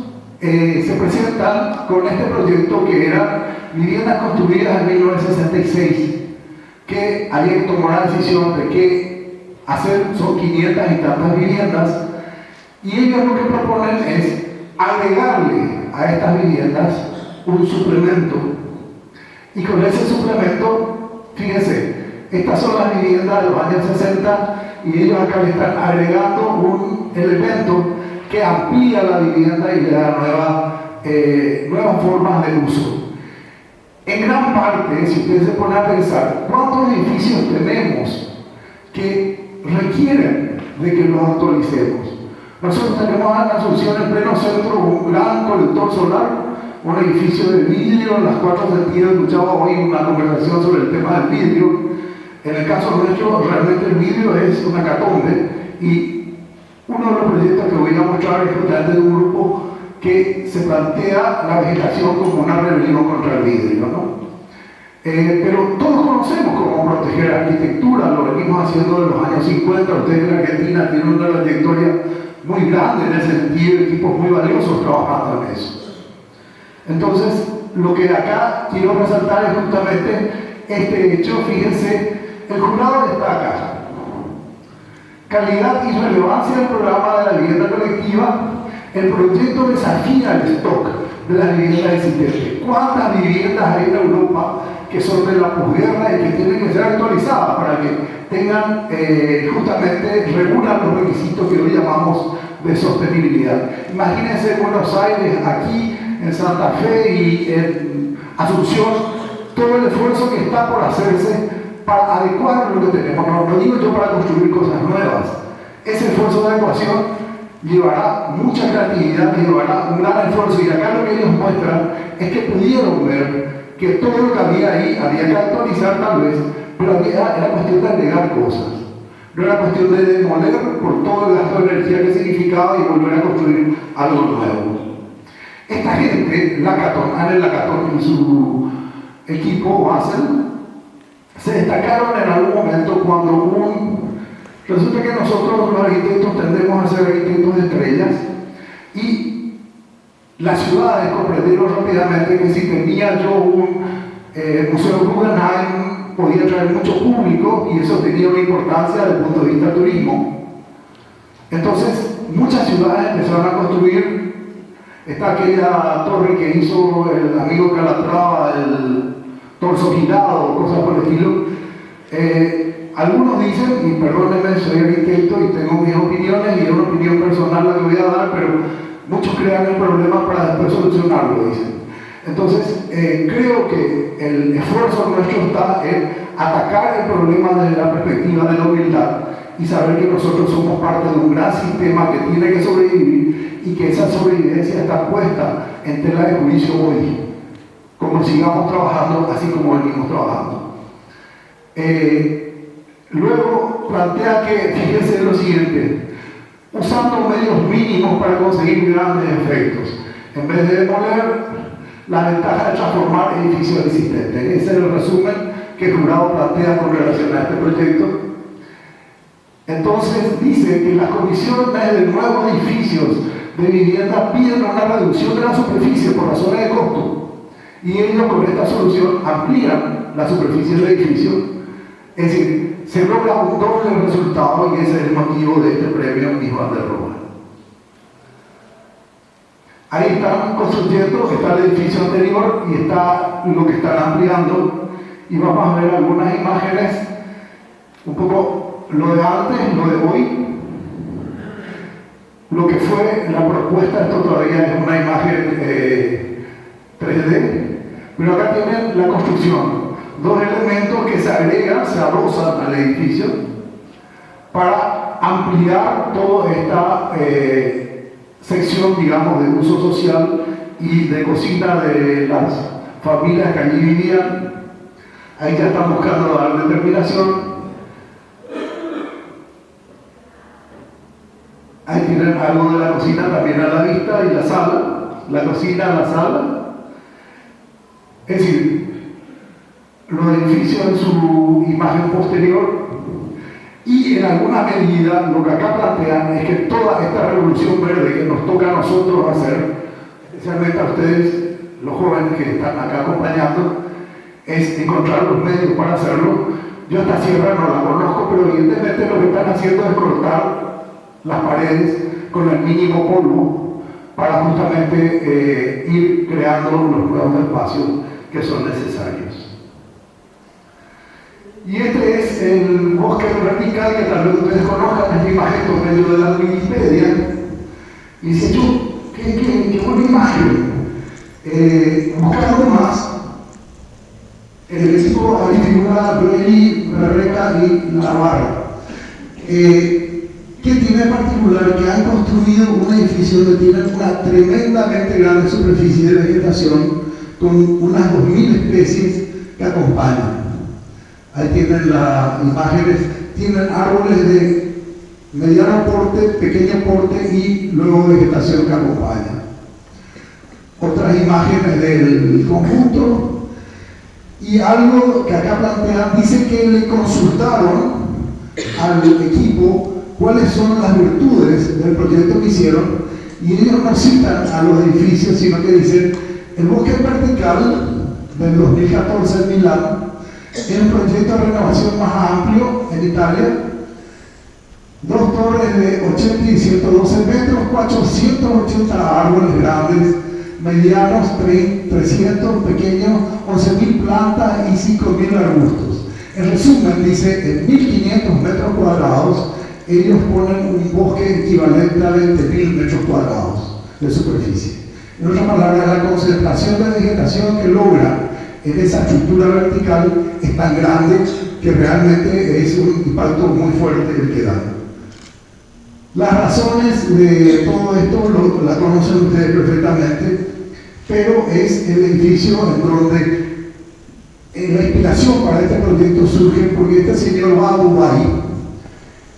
se presentan con este proyecto que eran viviendas construidas en 1966, que había que tomar la decisión de qué hacer, son 500 y tantas viviendas, y ellos lo que proponen es agregarle a estas viviendas un suplemento, y con ese suplemento, fíjense, estas son las viviendas de los años 60 y ellos acá le están agregando un elemento que amplía la vivienda y le da nuevas formas de uso. En gran parte, si ustedes se ponen a pensar, ¿cuántos edificios tenemos que requieren de que los actualicemos? Nosotros tenemos en Asunción, en pleno centro, un gran colector solar, un edificio de vidrio, en las 4 sentidos. Escuchaba hoy una conversación sobre el tema del vidrio. En el caso nuestro, realmente el vidrio es una hecatombe, y uno de los proyectos que voy a mostrar es justamente de un grupo que se plantea la vegetación como una rebelión contra el vidrio, ¿no? Pero todos conocemos cómo proteger la arquitectura, lo venimos haciendo de los años 50. Ustedes en Argentina tienen una trayectoria muy grande en ese sentido, equipos muy valiosos trabajando en eso. Entonces, lo que acá quiero resaltar es justamente este hecho. Fíjense, el jurado destaca calidad y relevancia del programa de la vivienda colectiva. El proyecto desafía el stock de las viviendas existentes. ¿Cuántas viviendas hay en Europa que son de la posguerra y que tienen que ser actualizadas para que tengan, justamente, regulan los requisitos que hoy llamamos de sostenibilidad? Imagínense en Buenos Aires, aquí en Santa Fe y en Asunción, todo el esfuerzo que está por hacerse para adecuar lo que tenemos. No digo yo para construir cosas nuevas. Ese esfuerzo de adecuación llevará mucha creatividad, llevará un gran esfuerzo, y acá lo que ellos muestran es que pudieron ver que todo lo que había ahí había que actualizar tal vez, pero era cuestión de agregar cosas. No era cuestión de demoler por todo el gasto de energía que significaba y volver a construir algo nuevo. Esta gente, Lacaton, Lacaton y su equipo Basel, se destacaron en algún momento cuando resulta que nosotros los arquitectos tendemos a ser arquitectos de estrellas, y las ciudades comprendieron rápidamente que si tenía yo un museo Guggenheim podía traer mucho público, y eso tenía una importancia desde el punto de vista del turismo. Entonces muchas ciudades empezaron a construir. Está aquella torre que hizo el amigo Calatrava, el torso girado, cosas por el estilo. Algunos dicen, y perdónenme, soy arquitecto y tengo mis opiniones, y es una opinión personal la que voy a dar, pero muchos crean el problema para después solucionarlo, dicen. Entonces, creo que el esfuerzo nuestro está en atacar el problema desde la perspectiva de la humildad y saber que nosotros somos parte de un gran sistema que tiene que sobrevivir, y que esa sobrevivencia está puesta en tela de juicio hoy, como sigamos trabajando así como venimos trabajando. Luego plantea que, fíjense lo siguiente, usando medios mínimos para conseguir grandes efectos. En vez de demoler, la ventaja de transformar edificios existentes. Ese es el resumen que el jurado plantea con relación a este proyecto. Entonces dice que las comisiones de nuevos edificios de vivienda piden una reducción de la superficie por razones de costo, y ellos con esta solución amplían la superficie del edificio. Es decir, se logra un doble resultado, y ese es el motivo de este premio Miss Van der Rohe. Ahí están construyendo, está el edificio anterior y está lo que están ampliando, y vamos a ver algunas imágenes, un poco lo de antes, lo de hoy, lo que fue la propuesta. Esto todavía es una imagen 3D, pero acá tienen la construcción, dos elementos que se agregan, se adosan al edificio para ampliar toda esta sección, digamos, de uso social y de cocina de las familias que allí vivían. Ahí ya están buscando dar determinación. Ahí tienen algo de la cocina también a la vista, y la sala, la cocina, la sala. Es decir, los edificios en su imagen posterior. Y en alguna medida lo que acá plantean es que toda esta revolución verde que nos toca a nosotros hacer, especialmente a ustedes, los jóvenes que están acá acompañando, es encontrar los medios para hacerlo. Yo esta sierra no la conozco, pero evidentemente lo que están haciendo es cortar las paredes con el mínimo polvo para justamente ir creando los nuevos espacios que son necesarios. Y este es el bosque vertical que tal vez ustedes conozcan, esta imagen por medio de la Wikipedia. Y dice, qué buena imagen. Buscando más, el equipo ahí figura Breli, Rebeca y Navarra. ¿Qué tiene en particular? Que han construido un edificio donde tienen una tremendamente grande superficie de vegetación con unas 2000 especies que acompañan. Ahí tienen las imágenes, tienen árboles de mediano porte, pequeño porte y luego vegetación que acompaña. Otras imágenes del conjunto, y algo que acá plantean, dice que le consultaron al equipo cuáles son las virtudes del proyecto que hicieron, y ellos no citan a los edificios, sino que dicen: el bosque vertical del 2014 en Milán es el proyecto de renovación más amplio en Italia, 2 torres de 80 y 112 metros, 480 árboles grandes, medianos 300, pequeños 11.000 plantas y 5.000 arbustos. En resumen, dice, en 1.500 metros cuadrados ellos ponen un bosque equivalente a 20.000 metros cuadrados de superficie. En otras palabras, la concentración de vegetación que logra en esa estructura vertical es tan grande que realmente es un impacto muy fuerte el que da. Las razones de todo esto la conocen ustedes perfectamente, pero es el edificio en donde la inspiración para este proyecto surge porque este señor va a Dubái,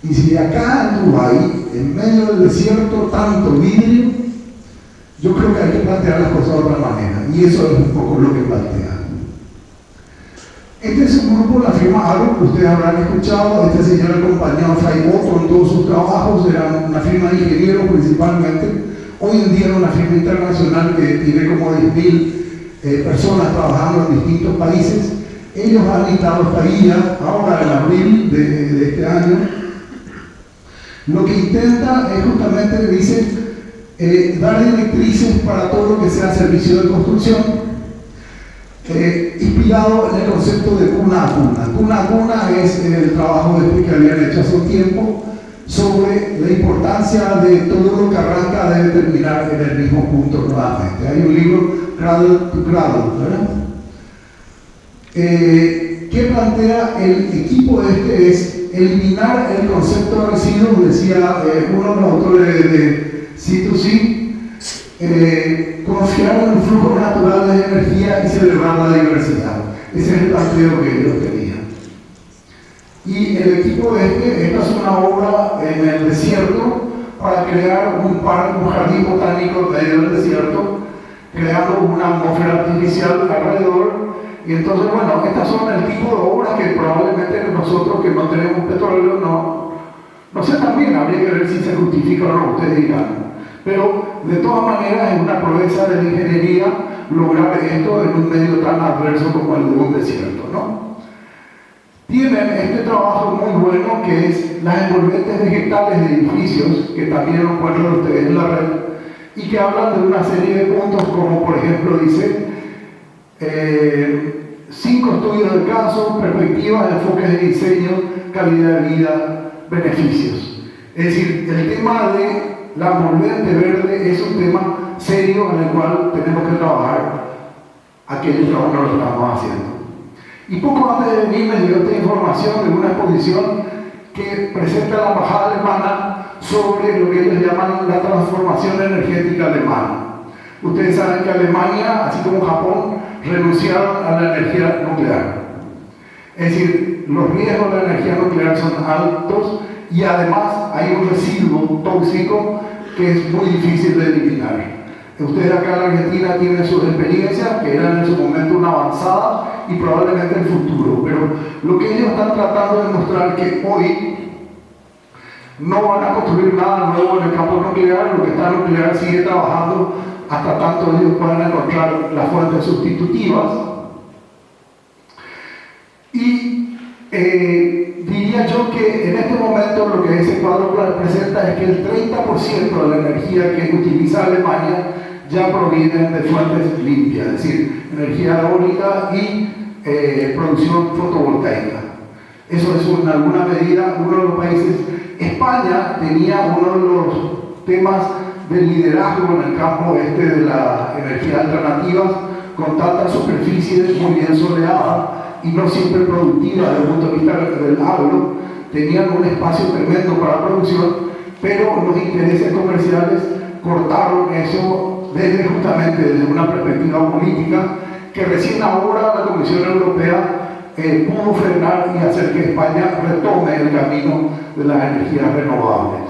y si acá en Dubái, en medio del desierto, tanto vidrio, yo creo que hay que plantear las cosas de otra manera, y eso es un poco lo que plantea. Este es un grupo, la firma ARO, que ustedes habrán escuchado. Este señor acompañó a Fray Otto en todos sus trabajos, era una firma de ingenieros principalmente. Hoy en día es una firma internacional que tiene como 10.000 personas trabajando en distintos países. Ellos han estado esta guía ahora en abril de este año. Lo que intenta es justamente, dice, dar directrices para todo lo que sea servicio de construcción, inspirado en el concepto de cuna a cuna. Cuna a cuna es el trabajo que habían hecho hace un tiempo sobre la importancia de todo lo que arranca debe terminar en el mismo punto nuevamente. Hay un libro, Cradle to Cradle, ¿verdad? ¿Qué plantea el equipo este? Es eliminar el concepto de residuos, decía uno de los autores de C2C, confiar en el flujo natural de energía y celebrar la diversidad. Ese es el planteo que ellos tenían. Y el equipo esta es una obra en el desierto para crear un jardín botánico en medio del desierto, creando una atmósfera artificial alrededor. Y entonces, bueno, estas son el tipo de obras que probablemente nosotros que no tenemos petróleo no sé también, habría que ver si se justifica o no, ustedes dirán. Pero de todas maneras es una proeza de la ingeniería lograr esto en un medio tan adverso como el de un desierto, ¿no? Tienen este trabajo muy bueno que es las envolventes vegetales de edificios, que también lo encuentran ustedes en la red, y que hablan de una serie de puntos como, por ejemplo, dice 5 estudios de caso, perspectivas, enfoques de diseño, calidad de vida, beneficios. Es decir, el tema de la envolvente verde es un tema serio en el cual tenemos que trabajar aquellos que aún no lo estamos haciendo. Y poco antes de venir me llegó esta información de una exposición que presenta la embajada alemana sobre lo que ellos llaman la transformación energética alemana. Ustedes saben que Alemania, así como Japón, renunciaron a la energía nuclear. Es decir, los riesgos de la energía nuclear son altos y además hay un residuo tóxico que es muy difícil de eliminar. Ustedes acá en la Argentina tienen sus experiencias, que eran en su momento una avanzada y probablemente el futuro, pero lo que ellos están tratando de mostrar que hoy no van a construir nada nuevo en el campo nuclear, lo que está nuclear sigue trabajando hasta tanto ellos puedan encontrar las fuentes sustitutivas. Y diría yo que en este momento lo que ese cuadro presenta es que el 30% de la energía que utiliza Alemania ya provienen de fuentes limpias, es decir, energía eólica y producción fotovoltaica. Eso es en alguna medida uno de los países. España tenía uno de los temas del liderazgo en el campo de las energías alternativas, con tantas superficies muy bien soleadas y no siempre productivas desde el punto de vista del agro. Tenían un espacio tremendo para producción, pero los intereses comerciales cortaron eso justamente desde una perspectiva política que recién ahora la Comisión Europea pudo frenar y hacer que España retome el camino de las energías renovables.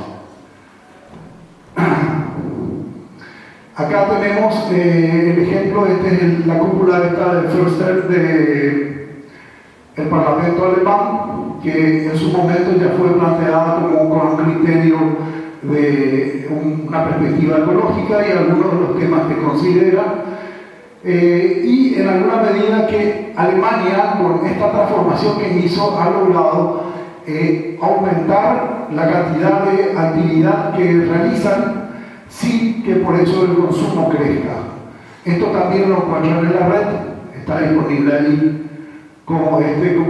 Acá tenemos el ejemplo, es la cúpula del Förster del Parlamento alemán, que en su momento ya fue planteada como con un criterio de una perspectiva ecológica y algunos de los temas que considera, y en alguna medida que Alemania, con esta transformación que hizo, ha logrado aumentar la cantidad de actividad que realizan sin que por eso el consumo crezca. Esto también lo encuentran en la red, está disponible ahí como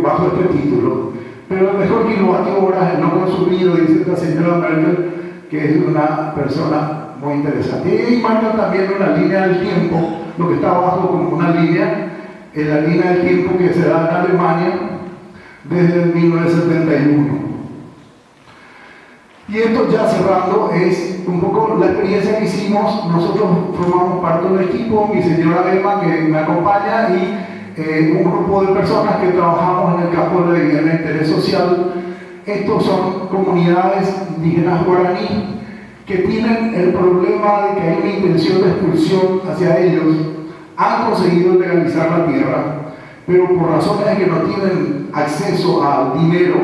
bajo este título. Pero el mejor kilovatio hora es no consumido, dice esta señora Merkel, que es una persona muy interesante. Y ahí marcan también una línea del tiempo, lo que está abajo como una línea, es la línea del tiempo que se da en Alemania desde el 1971. Y esto ya cerrando es un poco la experiencia que hicimos. Nosotros formamos parte del equipo, mi señora Emma que me acompaña y un grupo de personas que trabajamos en el campo de la vivienda de interés social. Estos son comunidades indígenas guaraní que tienen el problema de que hay una intención de expulsión hacia ellos. Han conseguido legalizar la tierra, pero por razones de que no tienen acceso al dinero,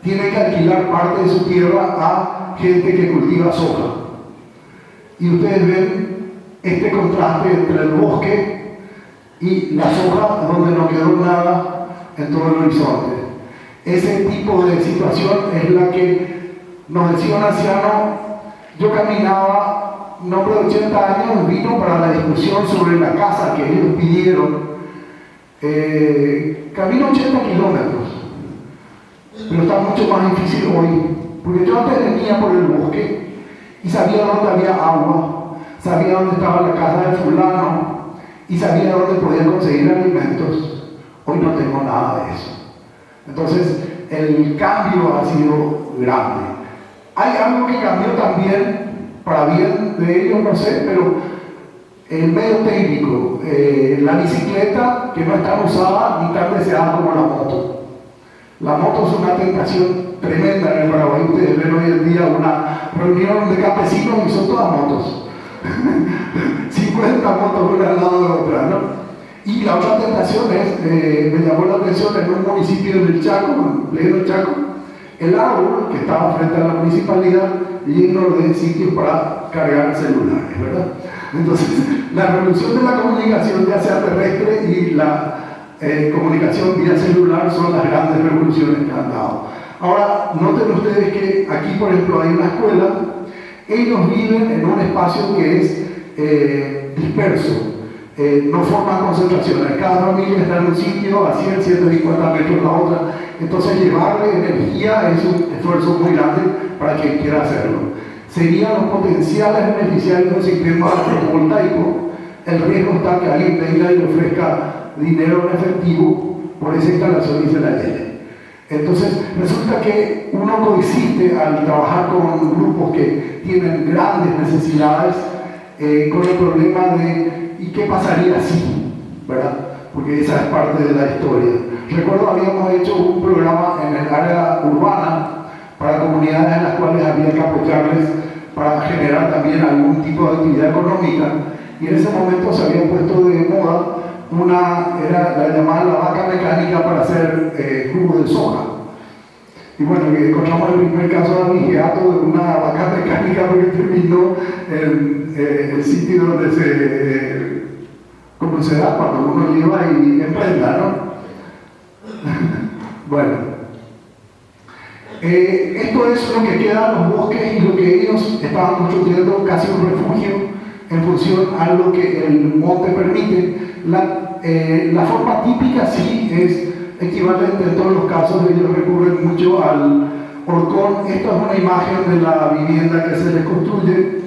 tienen que alquilar parte de su tierra a gente que cultiva soja. Y ustedes ven este contraste entre el bosque y la soja, donde no quedó nada en todo el horizonte. Ese tipo de situación es la que nos decía un anciano. Yo caminaba, un hombre de 80 años vino para la discusión sobre la casa que ellos pidieron. Camino 80 kilómetros, pero está mucho más difícil hoy, porque yo antes venía por el bosque y sabía dónde había agua, sabía dónde estaba la casa del fulano y sabía dónde podía conseguir alimentos. Hoy no tengo nada de eso. Entonces el cambio ha sido grande. Hay algo que cambió también para bien de ellos, no sé, pero el medio técnico, la bicicleta que no es tan usada ni tan deseada como la moto. La moto es una tentación tremenda en el Paraguay. Ustedes ven hoy en día una reunión de campesinos y son todas motos. 50 motos una al lado de otra, ¿no? Y la otra tentación es, me llamó la atención en un municipio del Chaco, en pleno Chaco, el árbol que estaba frente a la municipalidad lleno de sitios para cargar celulares, ¿verdad? Entonces, la revolución de la comunicación, ya sea terrestre y la comunicación vía celular, son las grandes revoluciones que han dado. Ahora, noten ustedes que aquí, por ejemplo, hay una escuela. Ellos viven en un espacio que es disperso, no forman concentraciones. Cada familia está en un sitio, a 100, 150 metros la otra. Entonces, llevarle energía es un esfuerzo muy grande para quien quiera hacerlo. Serían los potenciales beneficiarios del sistema fotovoltaico. El riesgo está que alguien venga y le ofrezca dinero en efectivo por esa instalación y se la llene. Entonces, resulta que uno coexiste al trabajar con grupos que tienen grandes necesidades con el problema de ¿y qué pasaría si? ¿Verdad? Porque esa es parte de la historia. Recuerdo, habíamos hecho un programa en el área urbana para comunidades en las cuales había que apoyarles para generar también algún tipo de actividad económica, y en ese momento se había puesto de moda era la llamada la vaca mecánica para hacer jugo de soja. Y bueno, encontramos el primer caso de abigeato de una vaca mecánica porque terminó en el sitio donde como se da cuando uno lleva y emprenda, ¿no? Bueno, esto es lo que queda en los bosques y lo que ellos estaban construyendo, casi un refugio en función a lo que el monte permite. La forma típica sí es equivalente en todos los casos. Ellos recurren mucho al horcón. Esta es una imagen de la vivienda que se les construye.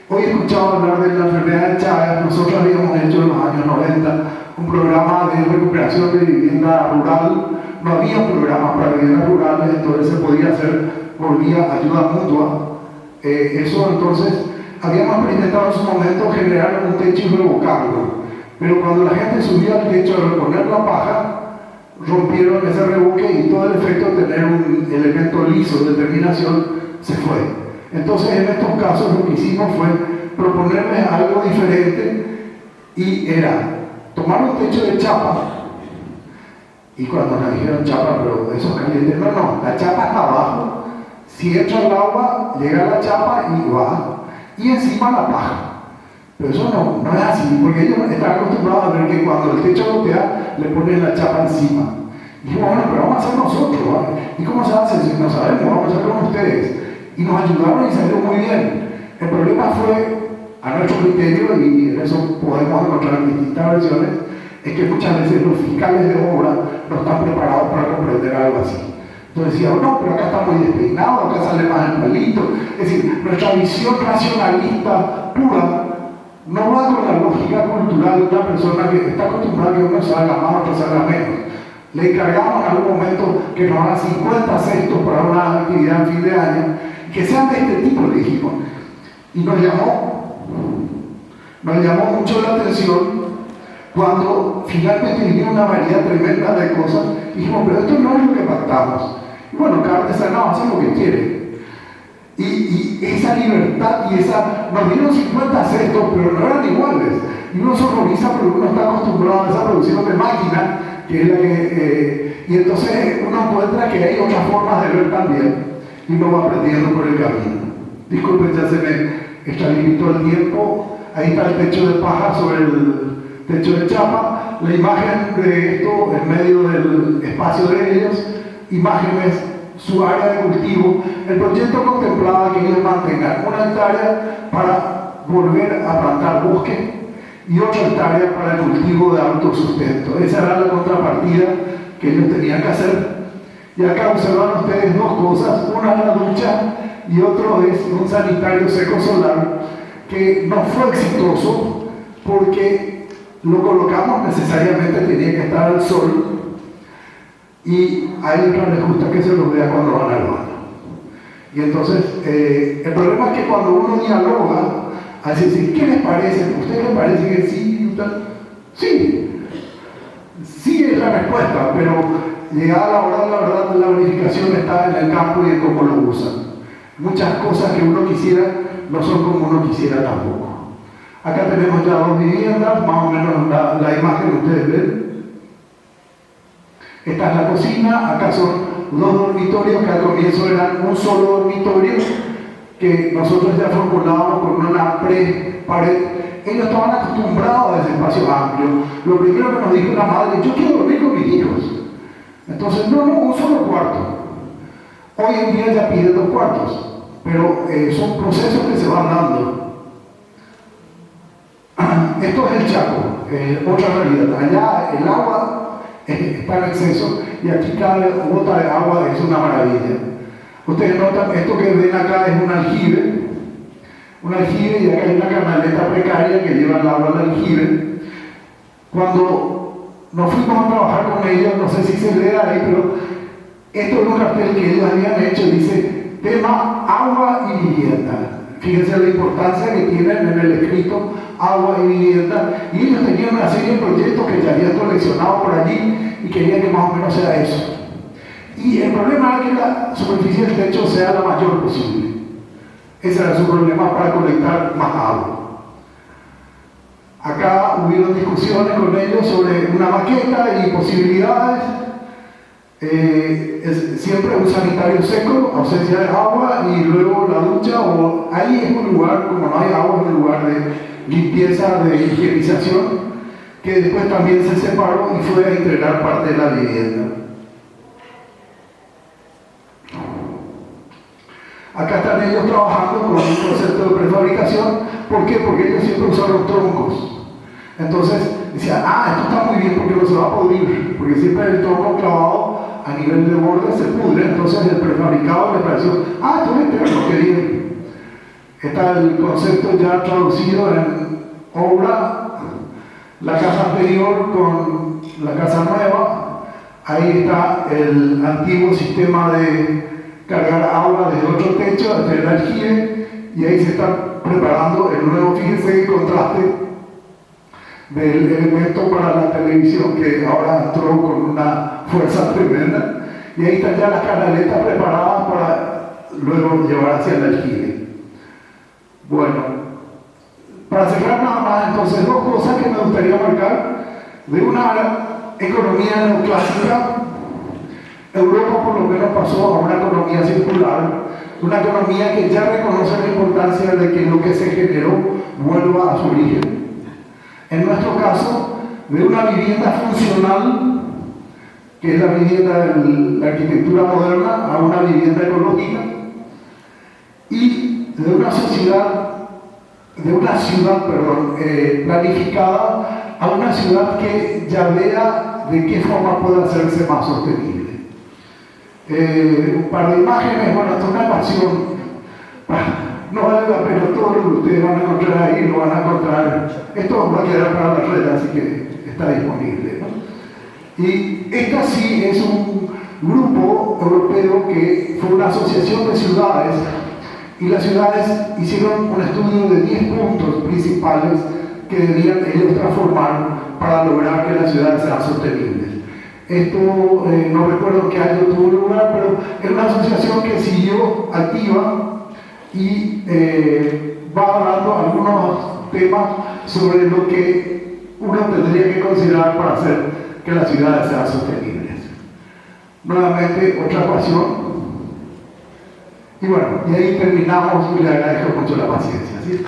Hoy he escuchado hablar de la enfermedad de Chagas. Nosotros habíamos hecho en los años 90 un programa de recuperación de vivienda rural. No había programas para viviendas rurales, entonces se podía hacer por vía ayuda mutua. Eso entonces, habíamos experimentado en su momento generar un techo y revocarlo. Pero cuando la gente subía al techo a reponer la paja, rompieron ese revoque y todo el efecto de tener un elemento liso de terminación se fue. Entonces, en estos casos lo que hicimos fue proponerles algo diferente, y era tomar un techo de chapa. Y cuando nos dijeron chapa, pero eso es caliente, no, la chapa está abajo. Si entra el agua, llega la chapa y va. Y encima la paja. Pero eso no es así, porque ellos están acostumbrados a ver que cuando el techo gotea, le ponen la chapa encima. Y dijimos, bueno, pero vamos a hacer nosotros, ¿vale? ¿Y cómo se hace? Si no sabemos, vamos a hacer con ustedes. Y nos ayudaron y salió muy bien. El problema fue, a nuestro criterio, y en eso podemos encontrar distintas versiones, es que muchas veces los fiscales de obra no están preparados para comprender algo así. Entonces decían, no, pero acá está muy despeinado, acá sale más el palito. Es decir, nuestra visión racionalista pura no va con la lógica cultural de una persona que está acostumbrada a que uno salga más, otro salga menos. Le encargamos en algún momento que nos haga 50 cestos para una actividad en fin de año, que sean de este tipo, le dijimos. Y nos llamó mucho la atención cuando finalmente vino una variedad tremenda de cosas. Y dijimos, pero esto no es lo que pactamos. Y bueno, cada artesanado hace lo que quiere. Y esa libertad y nos dieron 50 cestos, pero no eran iguales. Y uno se horroriza porque uno está acostumbrado a esa producción de máquina, que es la que... y entonces uno encuentra que hay otras formas de ver también, y uno va aprendiendo por el camino. Disculpen, ya se me extralimitó el tiempo. Ahí está el techo de paja sobre el techo de chapa. La imagen de esto en medio del espacio de ellos, imágenes, su área de cultivo. El proyecto contemplaba que ellos mantengan una hectárea para volver a plantar bosque y otra hectárea para el cultivo de autosustento. Esa era la contrapartida que ellos tenían que hacer. Y acá observan ustedes dos cosas: una es la ducha y otro es un sanitario seco solar que no fue exitoso porque lo colocamos necesariamente, tenía que estar al sol, y a ellos no les gusta que se los vea cuando van al baño. Y entonces, el problema es que cuando uno dialoga, así decir, ¿qué les parece? ¿A ustedes les parece que sí? Sí, sí es la respuesta, pero llegada la hora de la verdad, la verificación está en el campo y en cómo lo usan. Muchas cosas que uno quisiera no son como uno quisiera tampoco. Acá tenemos ya 2 viviendas, más o menos la imagen que ustedes ven. Esta es la cocina, acá son 2 dormitorios que al comienzo eran un solo dormitorio que nosotros ya formulábamos con una pared. Ellos estaban acostumbrados a ese espacio amplio. Lo primero que nos dijo la madre: yo quiero dormir con mis hijos. Entonces, no, un solo cuarto. Hoy en día ya piden 2 cuartos, pero son procesos que se van dando. Esto es el Chaco, otra realidad. Allá el agua está en exceso y aquí cada gota de agua es una maravilla. Ustedes notan, esto que ven acá es un aljibe y acá hay una canaleta precaria que lleva el agua al aljibe. Cuando nos fuimos a trabajar con ellos, no sé si se ve ahí, pero esto es un cartel que ellos habían hecho, dice tema agua y vivienda. Fíjense la importancia que tienen en el escrito agua y vivienda, y ellos tenían una serie de proyectos que ya habían coleccionado por allí y querían que más o menos sea eso. Y el problema era que la superficie del techo sea la mayor posible. Ese era su problema para colectar más agua. Acá hubieron discusiones con ellos sobre una maqueta y posibilidades. Siempre un sanitario seco, ausencia de agua, y luego la ducha, o ahí es un lugar, como no hay agua, es un lugar de limpieza, de higienización, que después también se separó y fue a integrar parte de la vivienda. Acá están ellos trabajando con un concepto de prefabricación. ¿Por qué? Porque ellos siempre usaron troncos. Entonces decían: esto está muy bien porque no se va a pudrir, porque siempre el tronco clavado a nivel de borde se pudre. Entonces el prefabricado le pareció: esto es eterno, qué bien. Está el concepto ya traducido en obra, la casa anterior con la casa nueva. Ahí está el antiguo sistema de cargar agua desde otro techo, desde el aljibe, y ahí se está preparando el nuevo. Fíjense el contraste del elemento para la televisión que ahora entró con una fuerza tremenda, y ahí están ya las canaletas preparadas para luego llevar hacia el aljibe. Bueno, para cerrar nada más, entonces, 2 cosas que me gustaría marcar de una economía neoclásica. Europa por lo menos pasó a una economía circular, una economía que ya reconoce la importancia de que lo que se generó vuelva a su origen. En nuestro caso, de una vivienda funcional, que es la vivienda de la arquitectura moderna, a una vivienda ecológica, y de una ciudad planificada a una ciudad que ya vea de qué forma puede hacerse más sostenible. Un par de imágenes. Bueno, esto es una pasión. No vale la pena, todo lo que ustedes van a encontrar ahí lo van a encontrar. Esto va a quedar para la red, así que está disponible, ¿no? Y esta sí es un grupo europeo que fue una asociación de ciudades, y las ciudades hicieron un estudio de 10 puntos principales que debían ellos transformar para lograr que las ciudades sean sostenibles. Esto no recuerdo qué año tuvo lugar, pero es una asociación que siguió activa y va hablando algunos temas sobre lo que uno tendría que considerar para hacer que las ciudades sean sostenibles. Nuevamente, otra pasión. Y bueno, y ahí terminamos, y le agradezco mucho la paciencia, ¿sí?